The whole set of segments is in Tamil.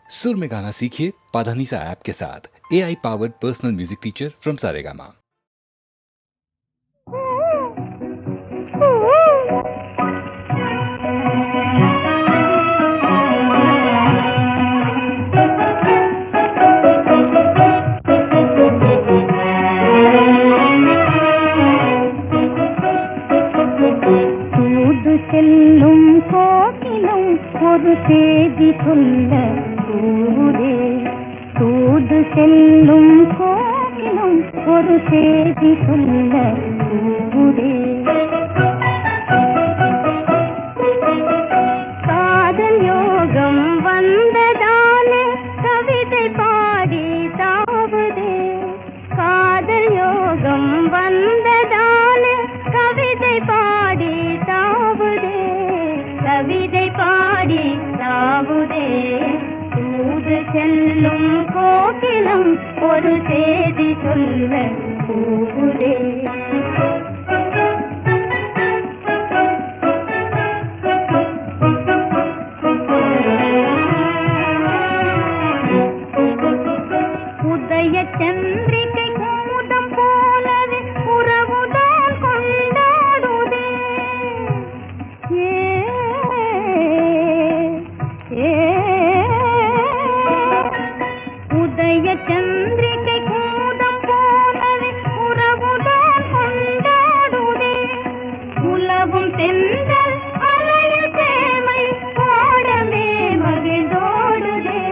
सुर में गाना सीखिए पाधानीसा ऐप के साथ। AI powered personal music teacher from Saregama. செல்லும் கோகிலும் ஒரு செய்தி சொல்ல கூடே, தூது செல்லும் கோகிலும் ஒரு செய்தி சொல்ல கூடே. காதல் யோகம் வந்ததாலே கவிதை பாடி தாவுதே, காதல் யோகம் வந்ததாலே கவிதை பாடி தாவுதே, கவிதை பாடி தாவுதே. தூது செல்லும் கோகிலம் ஒரு செய்தி சொல்ல கூடே. உதய சந்திரிகை கூதம் போலவே உறவுதான் கொண்டாடுதே. உதய சந்திரிகை கூதம் போலவே உறவுதான் கொண்டாடுதே. உலவும் தென்றல் அலையில் சேமை ஓடமே மகிழ்ந்தோடுதே,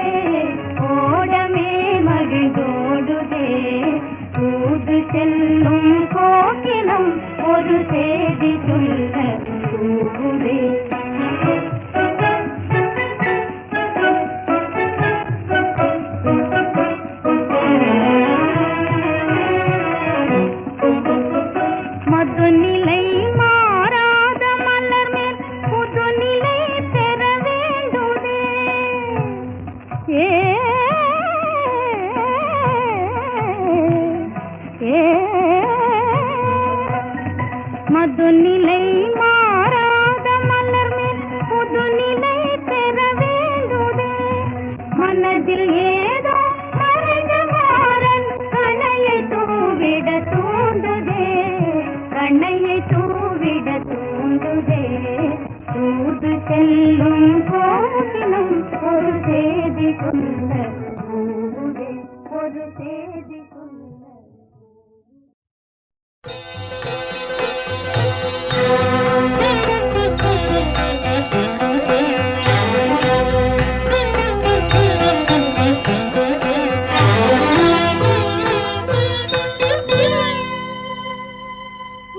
ஓடமே மகிழ்ந்தோடுதே. தூது செல்லும் கோகிலம் ஒரு செய்தி சொல்ல கூடே. மதுநிலை மாறாத மலர் மேல் புதுநிலை பெற வேண்டுதே. மதுநிலை மாறாத மலர் மேல் புதுநிலை பெற வேண்டுதே. மனதில் ஏதோ மறைந்த மாறன் கணையை தூவிட தூண்டுதே, கண்ணையை தூவிட தூண்டுதே. தூது செல்லும் கோகிலம் ஒரு செய்தி சொல்ல கூடே, ஒரு செய்தி சொல்ல.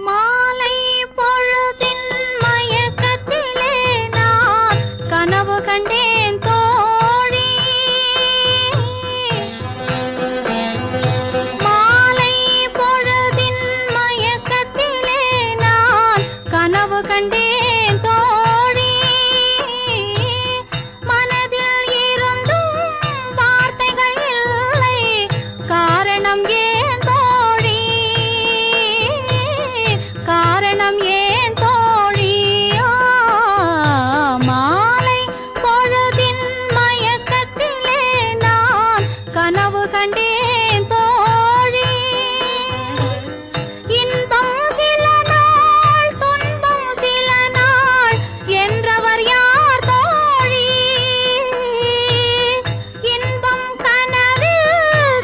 மாலை பொழுதின் மயக்கத்திலே நான் கனவு கண்டேன் தோழி. மாலை பொழுதின் மயக்கத்திலே நான் கனவு கண்டேன் தோழி. மனதில் இருந்தும் வார்த்தைகள் இல்லை, காரணம் ஏன் தோழி, காரணம் ஏன் தோழி. மாலை பொழுதின் மயக்கத்திலே நான் கனவு கண்டேன் தோழி. இன்பம் சில நாள் துன்பம் சில நாள் என்றவர் யார் தோழி. இன்பம் கனவில்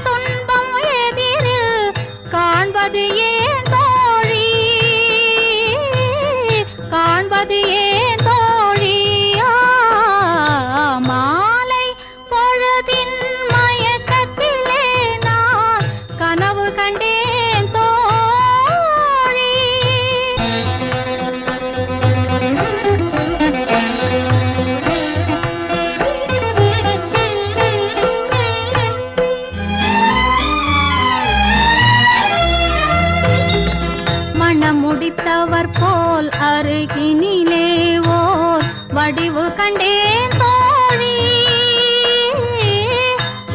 துன்பம் எதிரில் காண்பது ஏன் தோழி, காண்பது ஏன் தோழி. மாலை பொழுதின் மயக்கத்திலே நான் கனவு கண்டேன் தோழி. மணமுடித்தவர் போல் அருகினிலே ஓர் வடிவு கண்டேன் தோழி.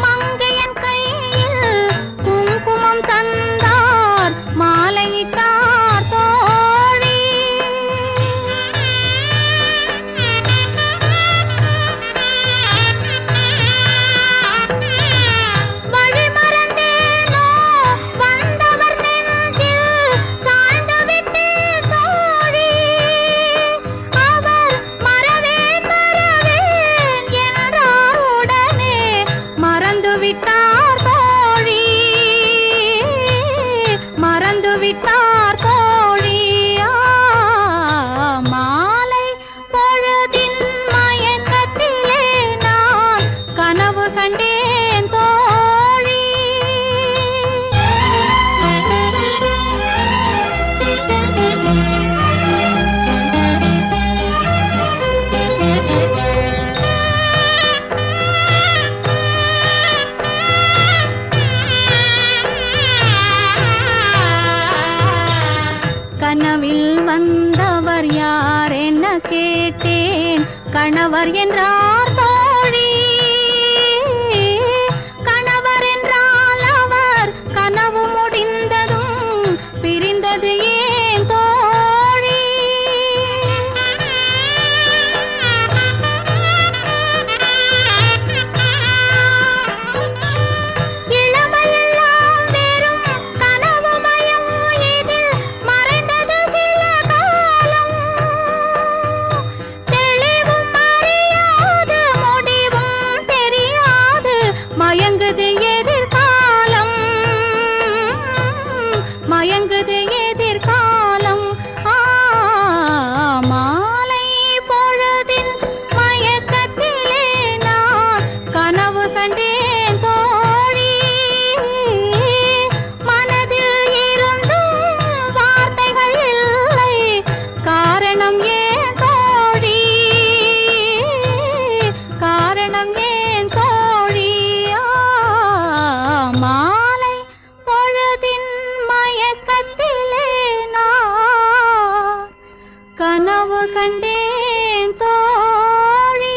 மங்கையன் கையில் குங்குமம் தந்தார், மாலையிட்டார் தோழி. விட்டார் தோழி, மறந்து விட்டார் தோழி. மாலை பொழுதின் மயக்கத்திலே நான் கனவு கண்டேன் தோழி. கனவில் வந்தவர் யார் என்ன கேட்டேன், கணவர் என்றார் தோழி. கணவர் என்றால் அவர் கனவு முடிந்ததும் பிரிந்தது ஏன் தோழி. இளமையெல்லாம் வெறும் கனவுமயம், இதில் மறைந்தது சில காலம். தெளிவும் அறியாது, முடிவும் தெரியாது, மயங்குது எதிர்காலம், மயங்குது எதிர்காலம். மாலை பொழுதின் மயக்கத்திலே நான் கனவு கண்டேன் தோழி. மனதில் இருந்தும் வார்த்தைகள் இல்லை, காரணம் ஏன் தோழி, காரணம் ஏன் தோழி. மாலை பொழுதின் மயக்கத்திலே நான் கனவு கண்டேன் தோழி.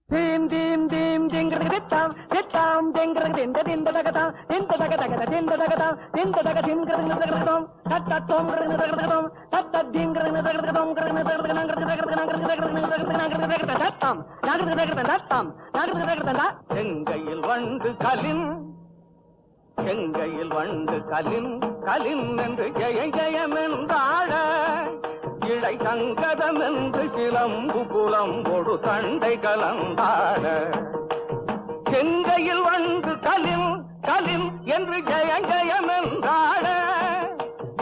Dim dim dim ding ding dam dam ding ding ding ding da da da ding da da da ding da da da ding da da ding ding da da dum tat tat dum tat tat ding ding da da dum செங்கையில் வண்டு கலின் செங்கையில் வண்டு கலின் கலின் என்று ஜெய ஜெயம் என்றாட இழை சங்கதம் என்று சிலம்பு புலம்பொடு தண்டை கலந்தாட. செங்கையில் வந்து கலின் கலின் என்று ஜெய ஜெயம் என்றாட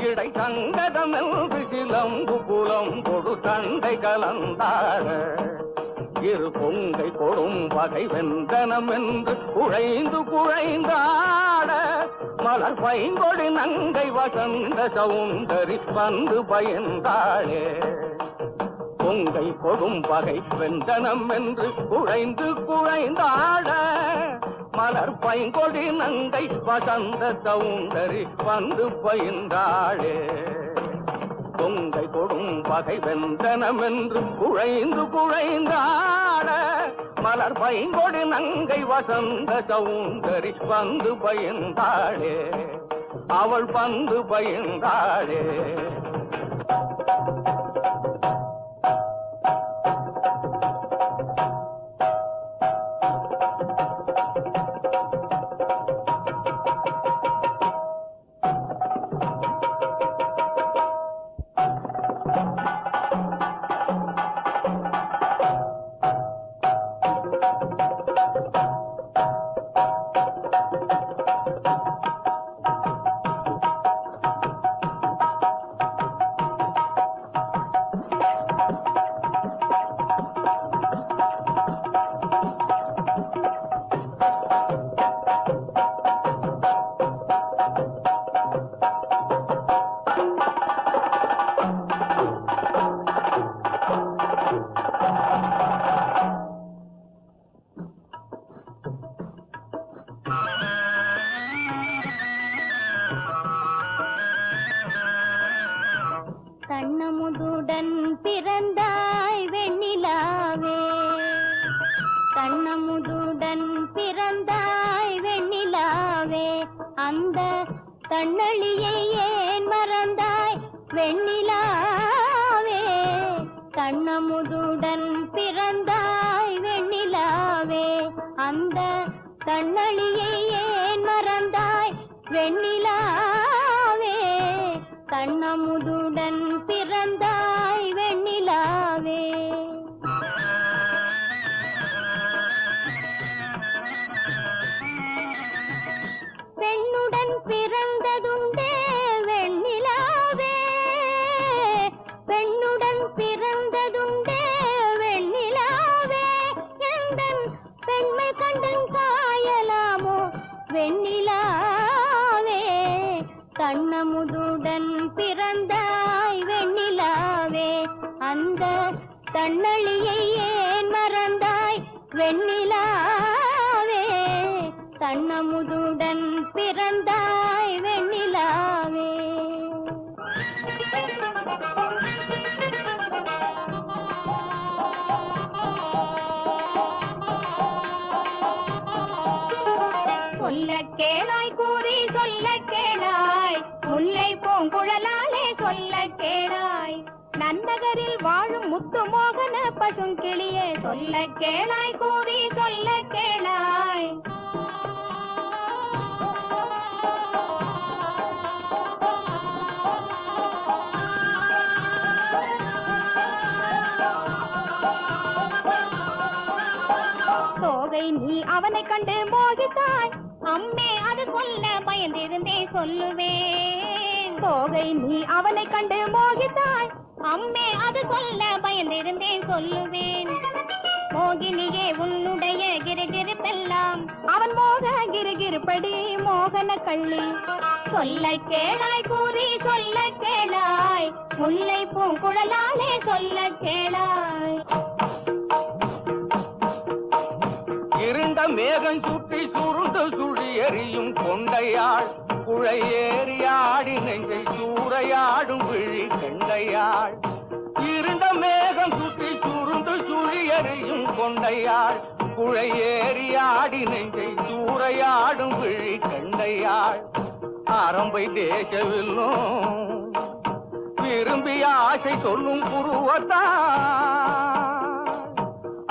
இடை சங்கதம் என்று சிலம்பு புலம்பொடு தண்டை கலந்தாட. இரு பொங்கை கொடும் வகை வெந்தனம் என்று குழைந்து குழைந்தாட மலர் பைங்கொடி நங்கை வசந்த சவுந்தரி வந்து பயந்தாளே. பொங்கை கொடும் வகை வெந்தனம் என்று குழைந்து குழைந்தாட மலர் பைங்கொடி நங்கை வசந்த சவுந்தரி வந்து பயந்தாளே. பொங்கை கொடும் பகை வெந்தனம் என்று குழைந்து குழைந்தாட மலர் பைங்கொடி நங்கை வசந்த சவுந்தரி வந்து பயந்தாளே. அவள் வந்து பயந்தாளே. கண்ணமுதுடன் பிறந்தாய் வெண்ணிலாவே, கண்ணமுதுடன் பிறந்தாய் வெண்ணிலாவே, அந்த கண்ணளியை ஏன் மறந்தாய் வெண்ணிலாவே. கண்ணமுதுடன் பிறந்தாய் வெண்ணிலாவே, அந்த கண்ணளியை ஏன் மறந்தாய் வெண்ணிலாவே. கண்ணமுதுடன் பிறந்தாய் வெண்ணிலாவே. பெண்ணுடன் பிறந்ததுண்டே வெண்ணிலாவே, பெண்ணுடன் பிறந்ததுண்டே வெண்ணிலாவே. எந்தன் பெண்மை கண்டு காயலாமோ வெண்ணிலாவே. கண்ணமுதுடன் பிறந்தாய் வெண்ணிலாவே, அந்த தன்னழியை ஏன் மறந்தாய் வெண்ணிலாவே. கண்ணமுதுடன் பிறந்தாய் வெண்ணிலாவே. சொல்ல கேளாய் கூறி சொல்ல கேளாய், முல்லை பூங்குழலாலே சொல்ல கேளாய். நன்னகரில் வாழும் முத்து மோகன பசுங்கிளியே சொல்ல கேளாய் கூறி சொல்ல கேளாய். தோகை நீ அவனை கண்டு மோகித்தாய், அம்மே அது சொல்ல பயந்திருந்தே சொல்லுவேன். தோகை நீ அவனை கண்டு மோகித்தாய், அம்மே அது சொல்ல பயந்திருந்தேன் சொல்லுவேன். மோகினியே உன்னுடைய கிருகிருப்பெல்லாம் அவன் மோக கிருகிருப்படி மோகன கள்ளி. சொல்ல கேளாய் கூறி சொல்ல கேளாய், முல்லை பூங்குழலாலே சொல்ல கேளாய். இருண்ட மேகம் சுற்றி சுருண்டு சுழி எறியும் கொண்டையாள், குழையேறியாடி நெஞ்சை சூறையாடும் விழி கண்டையாள். இருண்ட மேகம் சுற்றி சுருண்டு சுழி எறியும் கொண்டையாள், குழையேறியாடி நெஞ்சை சூறையாடும் விழி கண்டையாள். ஆரம்பை தேசவில்லும் விரும்பிய ஆசை சொல்லும் புருவத்தான்,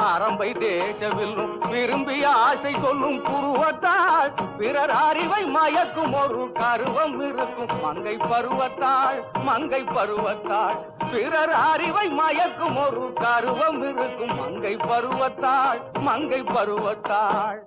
ஆரம்பை தேசவில்லும் விரும்பிய ஆசை சொல்லும் புருவத்தாள். பிறர் அறிவை மயக்கும் ஒரு கருவம் இருக்கும் மங்கை பருவத்தாள், மங்கை பருவத்தாள். பிறர் அறிவை மயக்கும் ஒரு கருவம் இருக்கும் மங்கை பருவத்தாள், மங்கை பருவத்தாள்.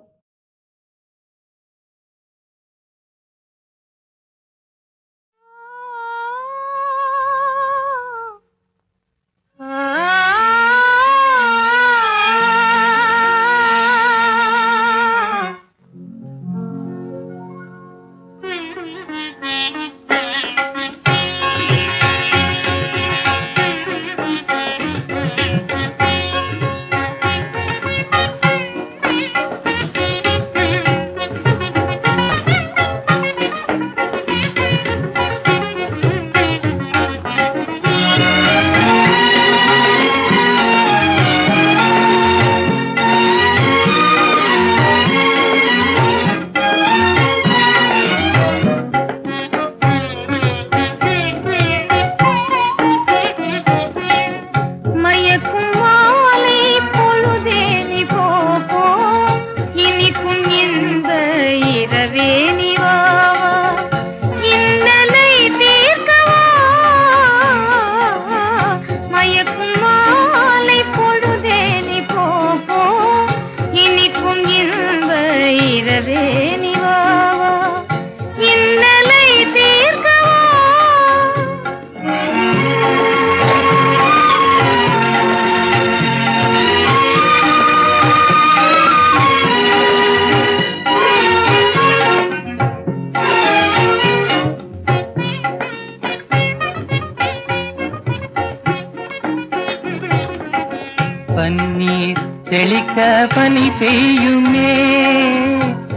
பன்னீர் தெளிக்க பனி பெய்யுமே,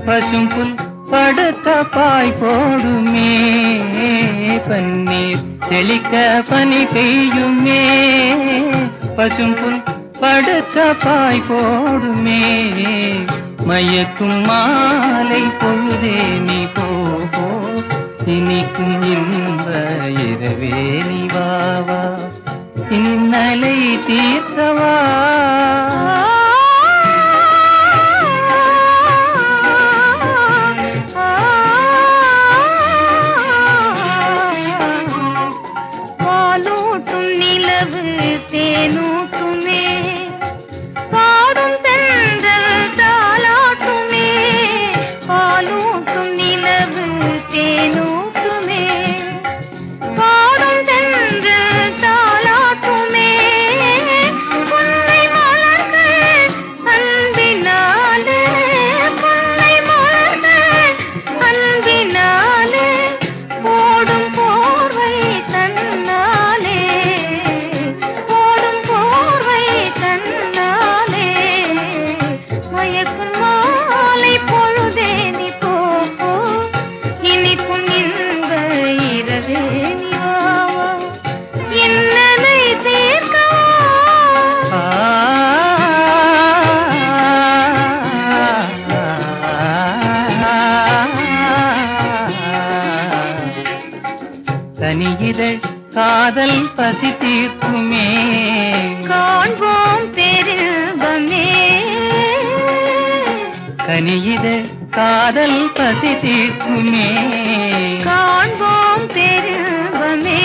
பசும்புல் படுத்த பாய் போடுமே. பன்னீர் தெளிக்க பனி பெய்யுமே, பசும்புல் படுத்த பாய் போடுமே. மயக்கும் மாலை பொழுதே நீ போ, இனிக்கும் இன்ப இரவே நீ வாவா, இன்னலை தீர்த்தவா. கனியிதழ் காதல் பசி தீர்க்குமே காண்போம் பேரின்பமே கனியிதழ் காதல் பசி தீர்க்குமே காண்போம் பேரின்பமே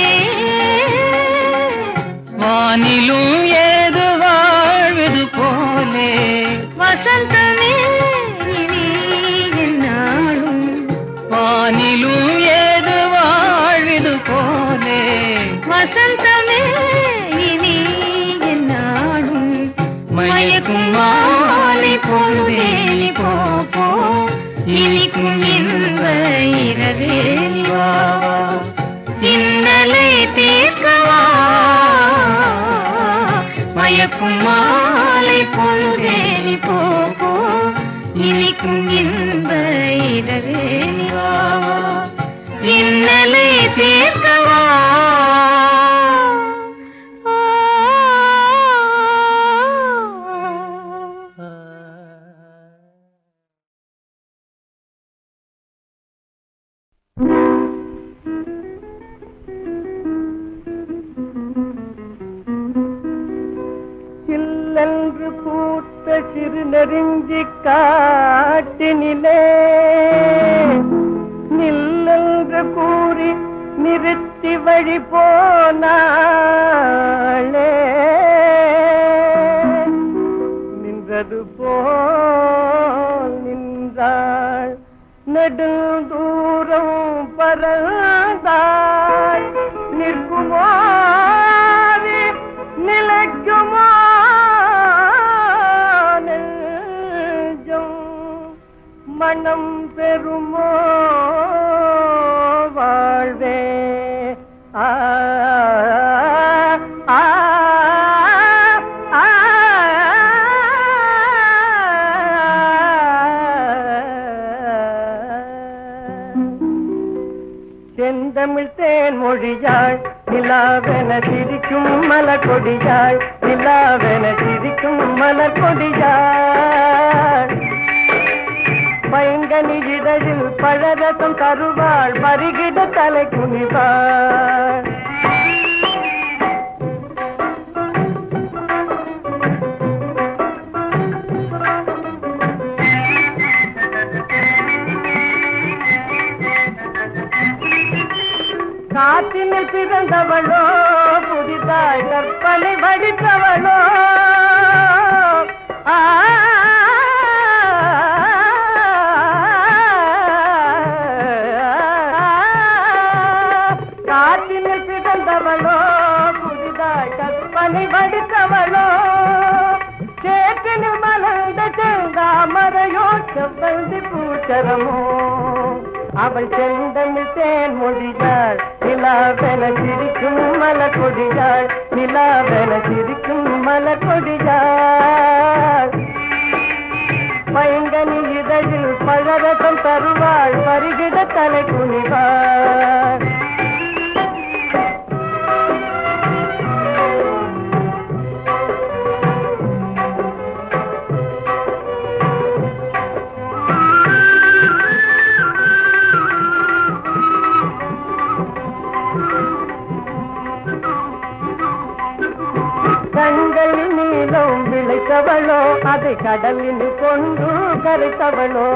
வானிலும் ஏது வாழ்வது போலே வசந்தமே இனி என்னாலும் வானிலும் ஏது வாழ்வது போலே வசந்தமே இனி என்னாலும் மயக்கும் மாலை பொழுதேனி போ இனிக்கும் இன்ப இரவேனி வா இன்னலை தீர்க்கவா மயக்கும் மாலை பொழுதேனி போ இனிக்கும் இன்ப இரவேனி வா இன்னலை தீர்க்கவா சில்லென்று பூத்த சிறு நெருஞ்சி காட்டினிலே நில்லென்று கூறி நிறுத்தி வழி போனாளே நின்றது போல் நின்றாள் நெடுந்தூரம் பறந்தாள் நிற்குமோ நிலைக்குமோ நெஞ்சம் மனம் பெறுமோ வாழ்வே ஆ ஆ செந்தமிழ் தேன் மொழியாள் நிலாவென சிரிக்கும் மலர் கொடியாள் நிலாவென சிரிக்கும் மலர் கொடியாள் பைங்கனி இதழில் பழரசம் தருவாள் பருகிட தலை குனிவாள் காற்றினில் பிறந்தவளோ புதிதாய் கற்பனை வடித்தவளோ காற்றினில் பிறந்தவளோ புதிதாய் கற்பனை வடித்தவளோ சேற்றினில் மலர்ந்த செந்தாமரையோ செவ்வந்தி பூச்சரமோ அவள் செந்தமிழ் தேன் மொழியாள் நிலாவென சிரிக்கும் மலர் கொடியாள் நிலாவென சிரிக்கும் மலர் கொடியாள் பைங்கனி இதழில் பழரசம் தருவாள் பருகிட தலை குனிவாள் கண்களில் நீளம் விளைத்தவளோ அதை கடலில் கொண்டு கரைத்தவளோ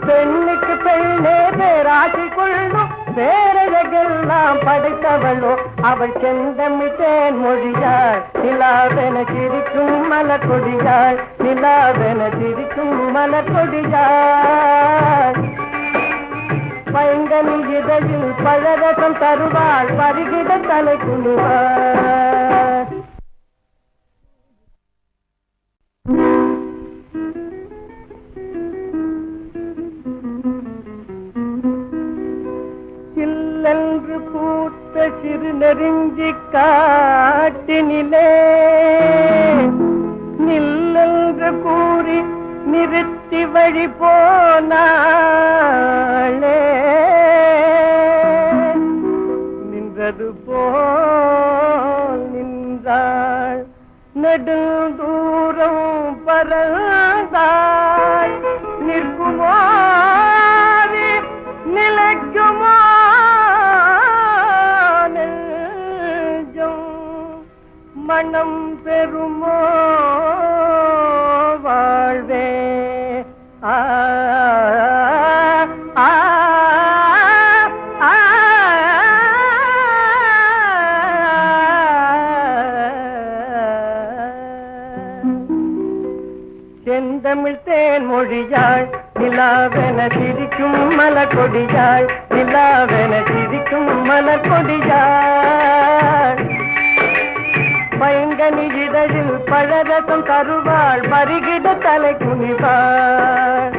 பெண்ணுக்கு பெண்ணே பேராசி கொள்ளும் பேரழகெல்லாம் படைத்தவளோ அவள் செந்தமிழ் தேன் மொழியாள் நிலாவென சிரிக்கும் மலர் கொடியாள் நிலாவென சிரிக்கும் மலர் கொடியாள் பைங்கனி இதழில் பழரசம் தருவாள் பருகிட தலை குனிவாள் சில்லென்று பூத்த சிறு நெருஞ்சி காட்டினிலே நில்லென்று கூறி நிறுத்தி வழி போனாளே நின்றது போல் நின்றாள் நெடுந்தூரம் பறந்தாள் நிற்குமோ நிலைக்குமோ மொழியாள் நிலாவென சிரிக்கும் மலர் கொடியாள் நிலாவென சிரிக்கும் மலர் கொடியாள் பைங்கனி இதழில் பழரசம் தருவாள் பருகிட தலை குனிவாள்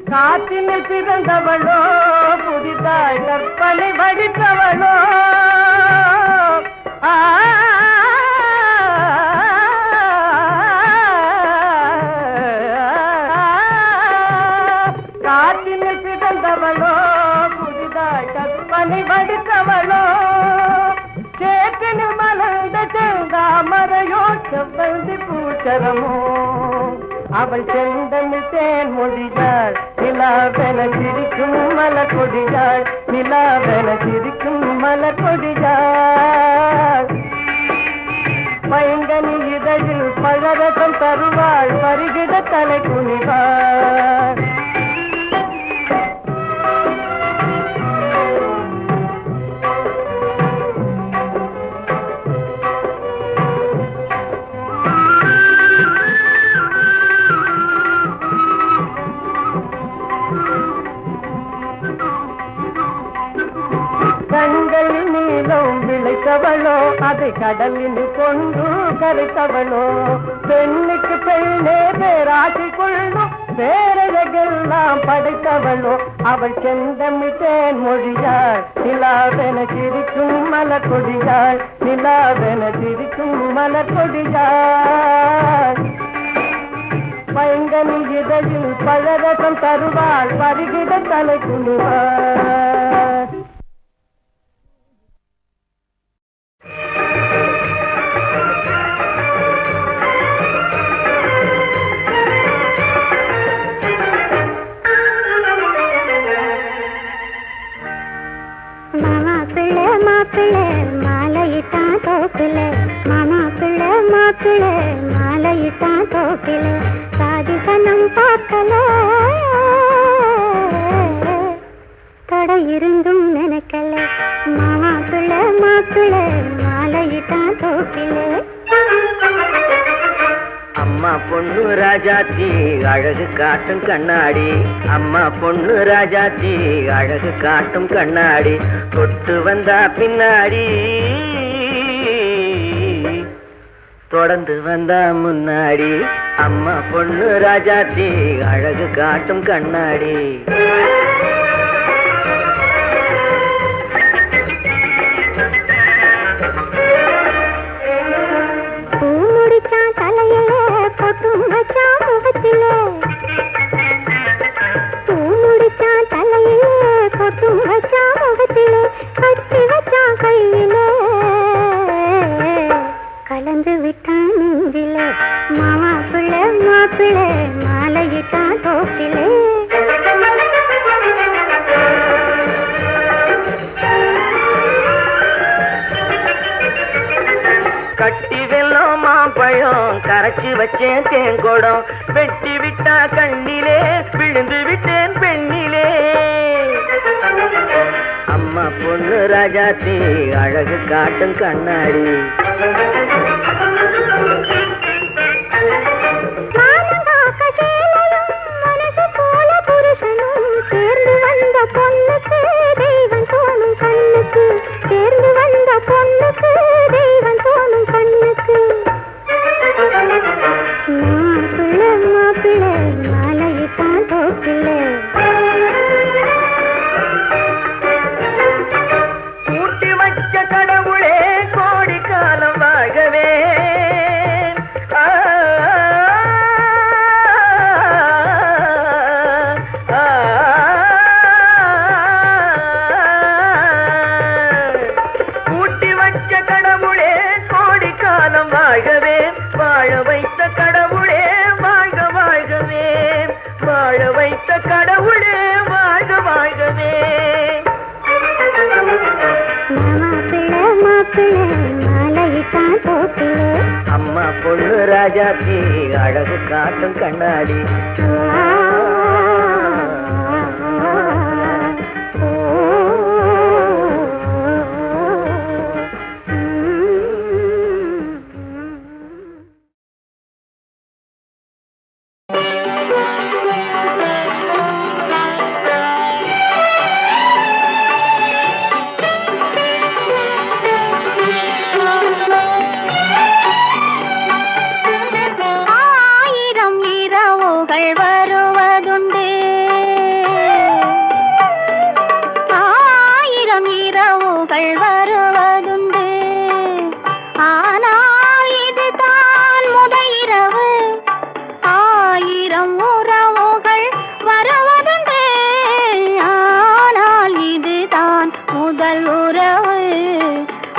காற்றினில் பிறந்தவளோ புதிதாய் கற்பனை வடித்தவளோ காற்றினில் பிறந்தவளோ புதிதாய் கற்பனை வடித்தவளோ சேற்றினில் மலர்ந்த செந்தாமரையோ செவ்வந்தி பூச்சரமோ அவள் செந்தமிழ் தேன் மொழியாள் நிலாவென சிரிக்கும் மலர் கொடியாள் நிலாவென சிரிக்கும் மலர் கொடியாள் பைங்கனி இதழில் பழரசம் தருவாள் பருகிட தலை குனிவாள் கண்கள் நீளம் விளைத்தவளோ அதை கடலில் கொண்டு கரைத்தவளோ பெண்ணுக்கு பெண்ணே பேராசி கொள்ளும் பேரழகெல்லாம் படைத்தவளோ அவள் செந்தமிட்டேன் மொழியாள் நிலாவென சிரிக்கும் மலர் கொடியாள் நிலாவென சிரிக்கும் மலர் கொடியாள் பைங்கனி இதழில் பழரசம் தருவாள் பருகிட தலை குனிவாள் மாப்பிள்ளை மாலையிட்டான் தோப்பில மாமா பிள்ளை மாப்பிள்ளை மாலையிட்டான் தோப்பில சாதிசனம் பார்க்கல தடை இருந்தும் நினைக்கல மாமா பிள்ளை மாப்பிள்ளை மாலையிட்டான் தோப்பில அம்மா பொண்ணு ராஜாத்தி அழகு காட்டும் கண்ணாடி அம்மா பொண்ணு ராஜாத்தி அழகு காட்டும் கண்ணாடி தொட்டு வந்தா பின்னாடி தொடர்ந்து வந்தா முன்னாடி அம்மா பொண்ணு ராஜாத்தி அழகு காட்டும் கண்ணாடி கலந்து விட்டான் நெஞ்சில மாமா பிள்ளை மாப்பிள்ளை மாலையிட்டான் தோப்பிலே கட்டி வெல்லம் மாம்பழம் கரைச்சி வச்சேன் தேங்கோடம் வெட்டி விட்டா கண்ணிலே விழுந்து விட்டேன் பெண்ணிலே அம்மா பொண்ணு ராஜாத்தி அழகு காட்டும் கண்ணாடி சேர்ந்து வந்த பொண்ணுக்கு தெய்வம் தோணும் கண்ணுக்கு சேர்ந்து வந்த பொண்ணுக்கு தெய்வம் தோணும் கண்ணுக்கு மாப்பிள்ளை மாப்பிள்ளை மாலையிட்டான் தோப்பிள்ளை கூட்டி வச்ச கடவுளே கோடி காலம் வாழவே வாழ்கவே வாழ வைத்த கடவுளே வாழ்க வாழ்கவே வாழ வைத்த கடவுளே வாழ்க வாழ்கவே மாப்பிள்ளை மாப்பிள்ளை மாலையிட்டான் தோப்பிலே அம்மா பொண்ணு ராஜாத்தி அழகு காட்டும் கண்ணாடி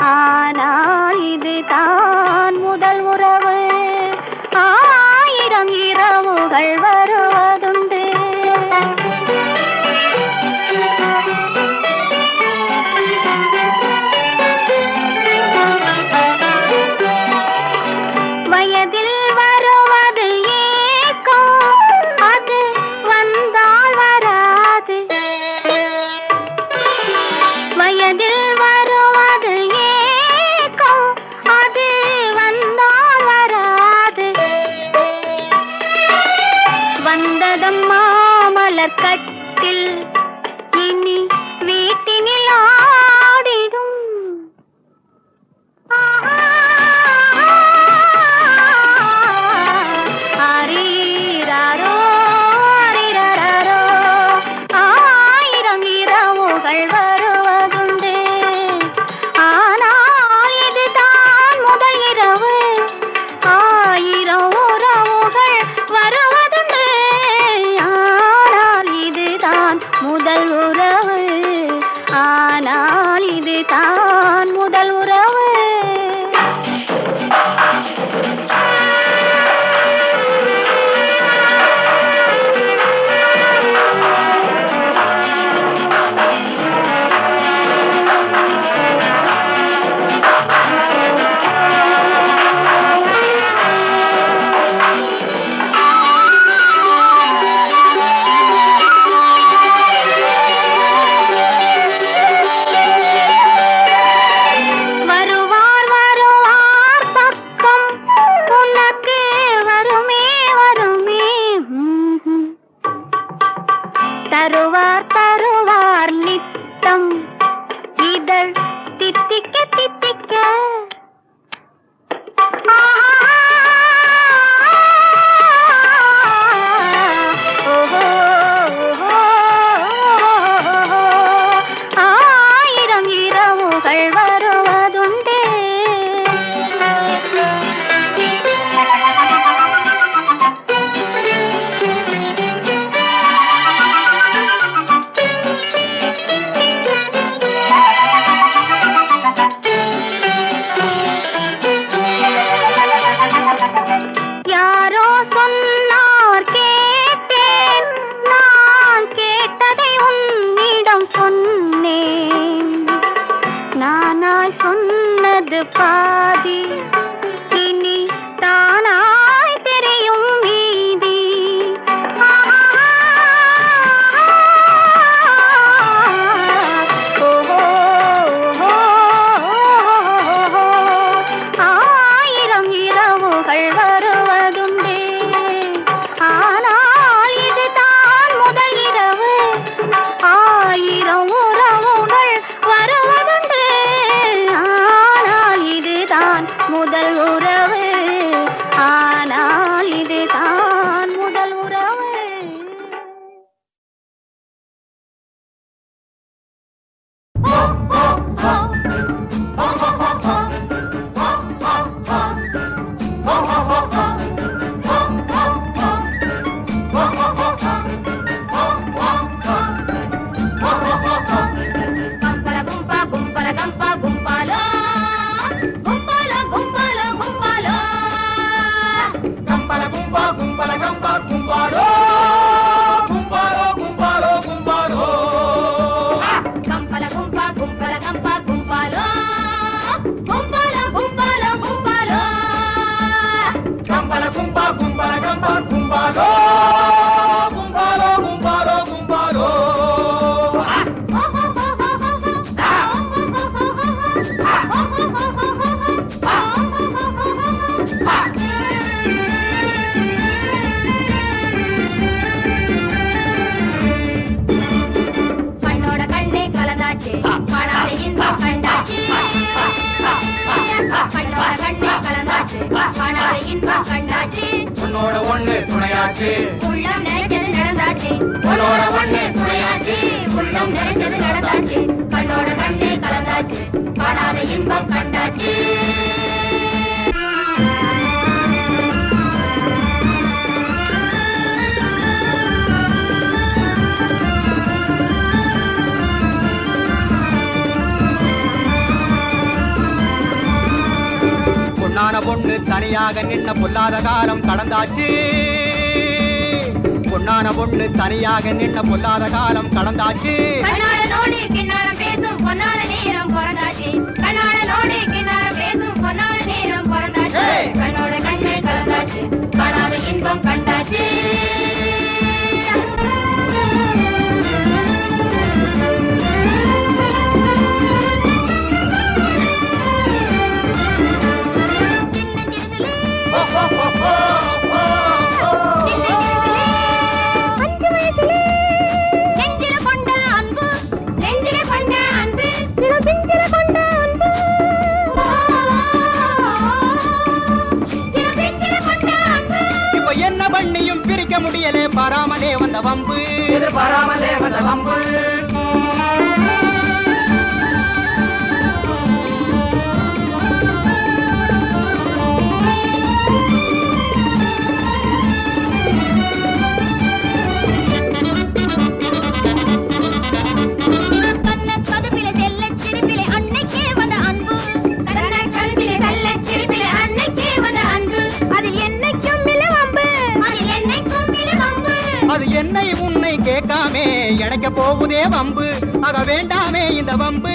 ஆனால் இதுதான் முதல் உறவு. ஆயிரம் இரவுகள் வருவதுண்டு. வயதில் வருவது ஏக்கம், அது வந்தால் வராது. வயதில் வருவது ஏக்கம், அது வந்தால் வராது. வந்ததம்மா மலர் கட்டில், இனி வீட்டினில் ஆடிடும். ஆரீராரோ, ஆரீராரோ, ஆயிரம் இரவுகள் வருவதுண்டு. ஆனால் இதுதான் முதல் இரவு. ஆயிரம் உறவுகள் வருவதுண்டு. ஆனால் இதுதான் முதல் உறவு. ஆனால் இதுதான் முதல் உறவு. வருவார் வருவார் பக்கம், உனக்கு வருமே வருமே. தருவார் தருவார் நித்தம், இதழ் தித்திக்க தித்திக்க. ஆயிரம் இரவுகள் வருவதுண்டு. யாரோ சொன்னார் கேட்டேன், நான் கேட்டதை உன்னிடம் சொன்னேன். நானாய் சொன்னது பாதி, இனி தானாய் தெரியும் மீதி. ஆயிரம் இரவுகள் வருவதுண்டு. ஆனால் இதுதான் முதல் இரவு. ஆயிரம் உறவுகள் வருவதுண்டு. ஆனால் இதுதான் முதல் உறவு. ஆனால் இதுதான் முதல் உறவு. గుంపల గుంప గుంపల గంప గుంపాలో, గుంపాలో గుంపాలో గుంపాలో. గంపల గుంప గుంపల గంప గుంపాలో, గుంపాలో గుంపాలో గుంపాలో. గంపల గుంప గుంపల గంప గుంపాలో, గుంపాలో గుంపాలో గుంపాలో. గంపల గుంప గుంపల గంప గుంపాలో, గుంపాలో గుంపాలో గుంపాలో. கண்ணோட கண்ணே கலந்தாச்சு, காணாத இன்பம் கண்டாச்சு. கண்ணோட கண்ணே கலந்தாச்சு, காணாத இன்பம் கண்டாச்சு. உன்னோட ஒண்ணு துணையாச்சு, உள்ளம் நிறைஞ்சது நடந்தாச்சு. உன்னோட ஒண்ணு துணையாச்சு, உள்ளம் நிறைஞ்சது நடந்தாச்சு. கண்ணோட கண்ணே கலந்தாச்சு, காணாத இன்பம் கண்டாச்சு. பொண்ணு தனியாக நின்ன பொல்லாத காலம் கடந்தாச்சு. பொன்னான பொண்ணு தனியாக நின்ன பொல்லாத காலம் கடந்தாச்சு. கண்ணால நோடி கிண்ணாரம் பேசும் பொன்னான நேரம் பிறந்தாச்சு. கண்ணால நோடி கிண்ணாரம் பேசும் பொன்னான நேரம் பிறந்தாச்சு. கண்ணோட கண்ணை கலந்தாச்சு, காணாத இன்பம் கண்டாச்சு. என்ன பண்ணியும் பிரிக்க முடியலே பாராமலே வந்த வம்பு, எதிர்பாராமலே வந்த வம்பு. அது என்னை உன்னை கேட்காமே எனக்கு போகுதே வம்பு. ஆக வேண்டாமே இந்த வம்பு.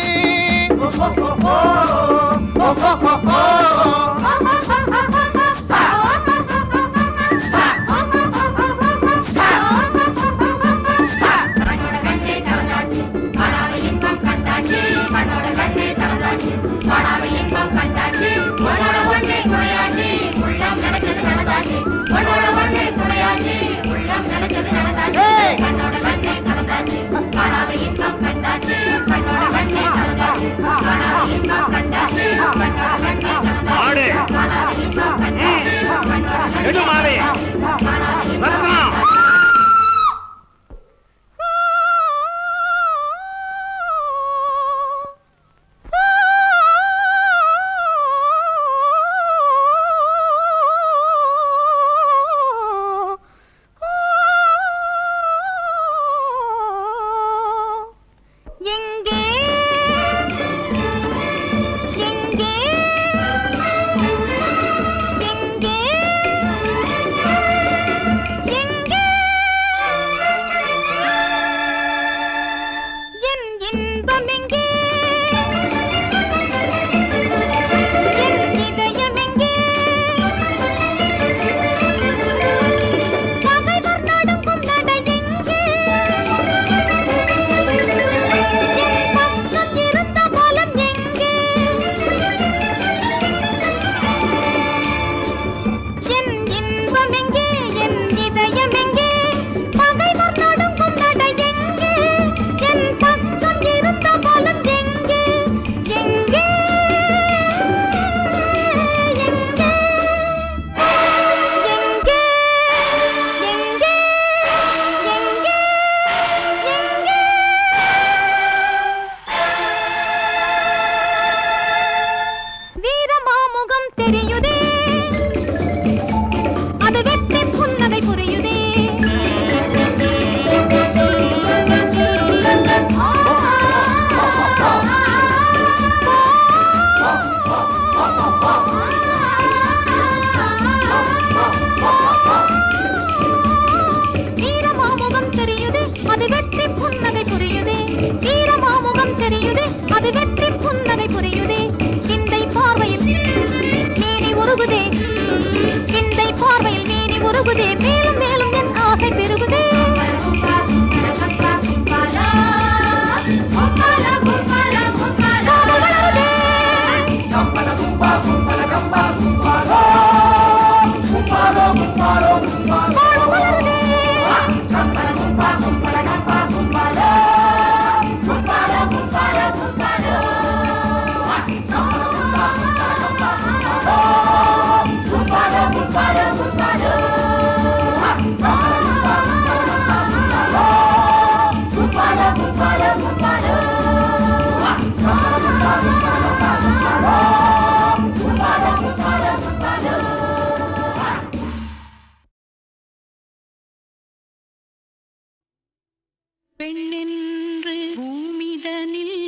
பெண்ணென்று பூமிதனில்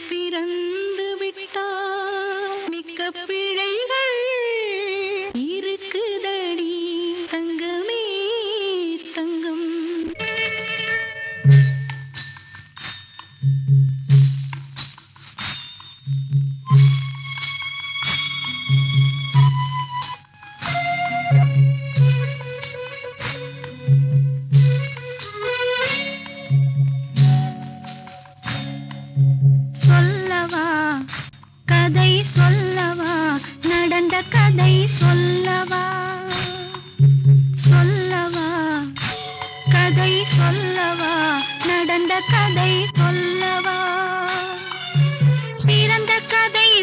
பிறந்து விட்டால் மிக்க பிழைகள்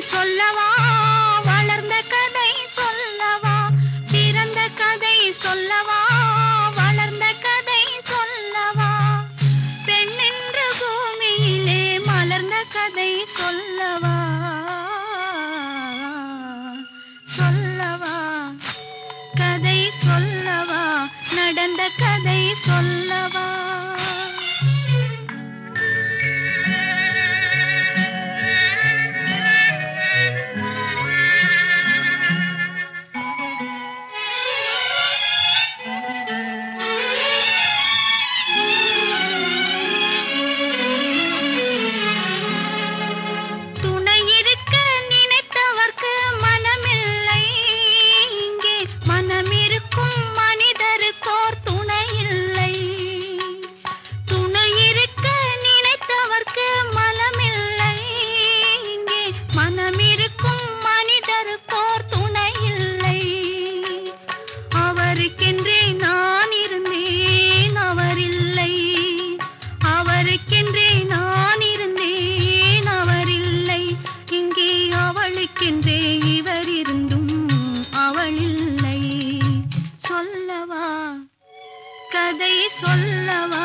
சொல்லவா வளர்ந்த கதை சொல்லவா பிறந்த கதை சொல்லவா வளர்ந்த கதை சொல்லவா பெண்ணென்ற பூமியிலே மலர்ந்த கதை சொல்லவா சொல்லவா கதை சொல்லவா நடந்த கதை சொல்லவா அவருக்கென்றே நான் இருந்தேன் அவர் இல்லை அவருக்கென்றே நான் இருந்தேன் அவர் இல்லை இங்கே அவளுக்கென்றே இவர் இருந்தும் அவள் இல்லை சொல்லவா கதை சொல்லவா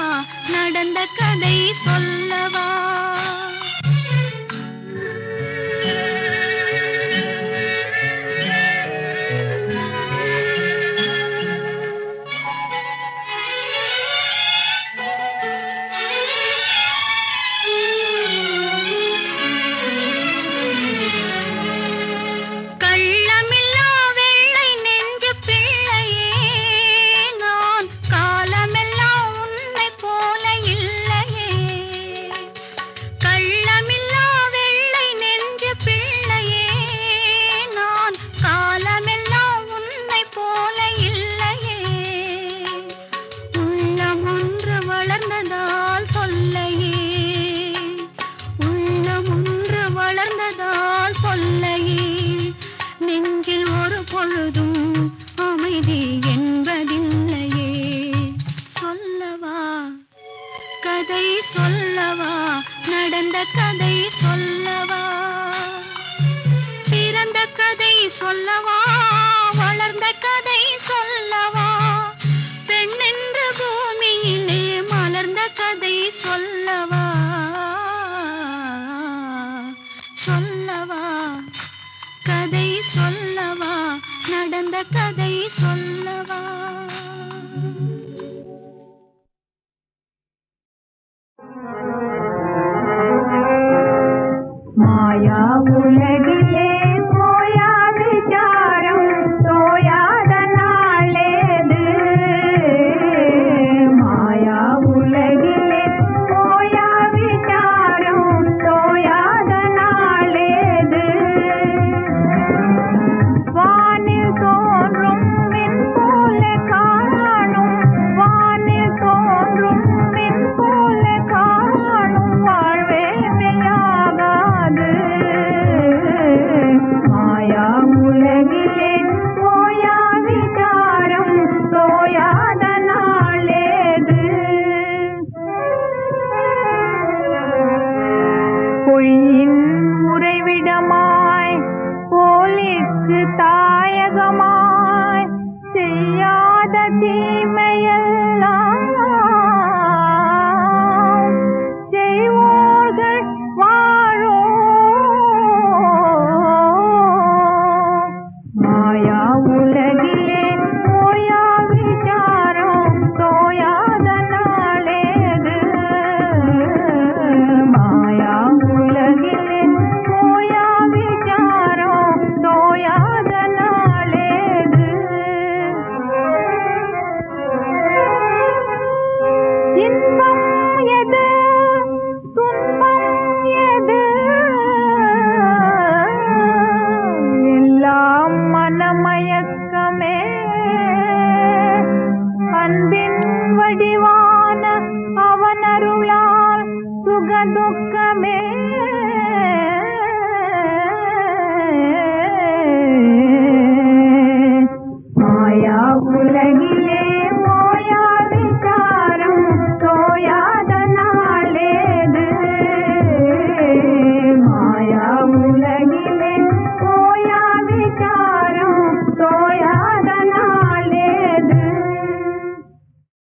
நடந்த கதை சொல்லவா நெஞ்சில் ஒரு பொழுதும் அமைதி என்பதில்லையே சொல்லவா கதை சொல்லவா நடந்த கதை சொல்லவா பிறந்த கதை சொல்லவா வளர்ந்த கதை சொல்லவா பெண்ணென்ற பூமியிலே மலர்ந்த கதை சொல்லவா சொல்லவா கதை சொல்லவா நடந்த கதை சொல்லவா